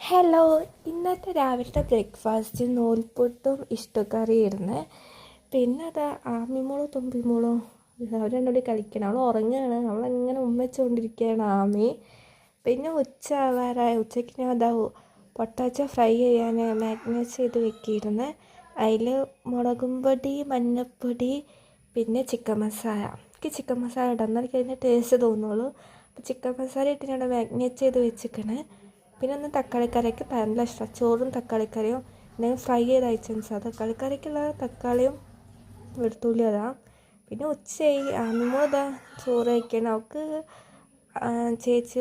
Hello, ഇന്നത്തെ രാവിലത്തെ breakfast നൂൽപുട്ടും ഇഷ്ടക്കറിയായിരുന്നു. പിന്നെ അത് ആമിമോളും തുമ്പിമോളും അവർ എന്നോട് കളിക്കണം. അവൾ ഉറങ്ങുകയാണ്. അവളങ്ങനെ ഉമ്മച്ചുകൊണ്ടിരിക്കുകയാണ് ആമി. പിന്നെ ഉച്ച ആവാറായ ഉച്ചയ്ക്ക് ഞാൻ അതാവും പൊട്ടാറ്റോ ഫ്രൈ ചെയ്യാൻ മാഗ്നേറ്റ് ചെയ്ത് വെക്കിയിരുന്നു. അതിൽ മുളകും പൊടി, മഞ്ഞൾപ്പൊടി, പിന്നെ ചിക്കൻ മസാല. എനിക്ക് ചിക്കൻ മസാല ഇടാം, എന്നാലും എനിക്ക് അതിൻ്റെ ടേസ്റ്റ് തോന്നുള്ളൂ. അപ്പോൾ ചിക്കൻ മസാല ഇട്ട് ഞാൻ മാഗ്നേറ്റ് ചെയ്ത് വെച്ചിരിക്കണേ. പിന്നെ ഒന്ന് തക്കാളിക്കറിക്ക് നല്ല ഇഷ്ടമാണ്. ചോറും തക്കാളിക്കറിയും എന്തെങ്കിലും ഫ്രൈ ചെയ്ത ഐറ്റംസാണ്. തക്കാളിക്കറിക്കുള്ള തക്കാളിയും വെളുത്തുള്ളി അതാ. പിന്നെ ഉച്ചയായി ആമിമോളിതാ ചോറ് കഴിക്കണം. അവൾക്ക് ചേച്ചി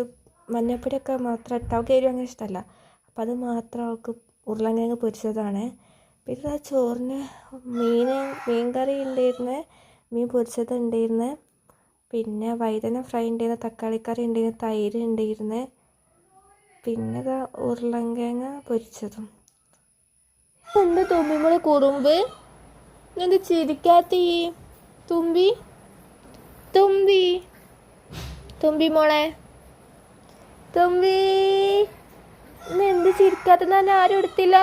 മഞ്ഞപ്പൊടിയൊക്കെ മാത്രം ഇട്ട്, അവൾക്ക് എരിവ് അങ്ങനെ ഇഷ്ടമല്ല. അപ്പം അത് മാത്രം അവൾക്ക് ഉരുളക്കിഴങ്ങ് പൊരിച്ചതാണ്. പിന്നെ ആ ചോറിന് മീൻ കറി ഉണ്ടായിരുന്നു, മീൻ പൊരിച്ചത് ഉണ്ടായിരുന്നു, പിന്നെ വഴുതന ഫ്രൈ ഉണ്ടായിരുന്നു, തക്കാളിക്കറി ഉണ്ടായിരുന്നു, തൈര് ഉണ്ടായിരുന്നു, പിന്നെ ഇതാ ഉരുളക്കിഴങ്ങ് പൊരിച്ചതും. എന്താ തുമ്പിമോളെ കുറുമ്പ്? എന്താ ചിരിക്കാത്ത തുമ്പി? തുമ്പി തുമ്പി മോളെ, തുമ്പി ഇന്ന് എന്ത് ചിരിക്കാത്ത? ഞാൻ ആരും എടുത്തില്ല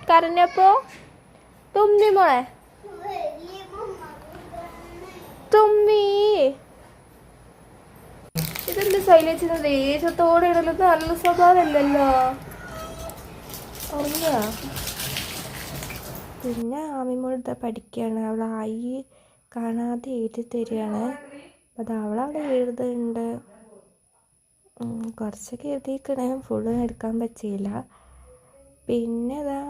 കരഞ്ഞപ്പോ. തുമ്പി മോളെ, തുമ്പി ഇതെന്ത് ശൈലിച്ചിന് ദേഷ്യത്തോടെ ഇടലത്? നല്ല സ്വഭാവമല്ലല്ലോ. ഉറങ്ങുക. പിന്നെ ആമിമോള് പഠിക്കുകയാണ്. അവൾ ആയി കാണാതെ എഴുതി തരികയാണ്. അപ്പം അത് അവളവിടെ എഴുതുന്നുണ്ട്. കുറച്ചൊക്കെ എഴുതിക്കണേ, ഫുള്ളൊന്നും എടുക്കാൻ പറ്റിയില്ല. പിന്നെ ഇതാ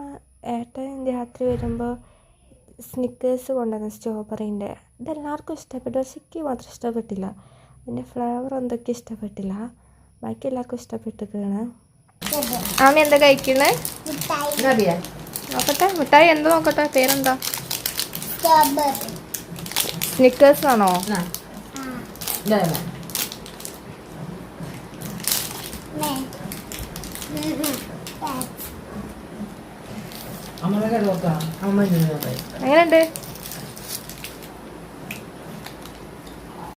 ഏട്ടൻ രാത്രി വരുമ്പോൾ സ്നിക്കേഴ്സ് കൊണ്ടുവന്നു, സ്ട്രോബെറീൻ്റെ. ഇതെല്ലാവർക്കും ഇഷ്ടപ്പെട്ടു, പക്ഷെ എനിക്ക് മാത്രം ഇഷ്ടപ്പെട്ടില്ല. പിന്നെ ഫ്ലേവർ എന്തൊക്കെ ഇഷ്ടപ്പെട്ടില്ല, ബാക്കി എല്ലാവർക്കും ഇഷ്ടപ്പെട്ടിരിക്കുകയാണ്. ആമി എന്താ കഴിക്കുന്നത്? നോക്കട്ടെ, മിഠായി എന്താ നോക്കട്ടെ, പേരെന്താ? സ്നിക്കേഴ്സ് ആണോ? എങ്ങനെയുണ്ട്?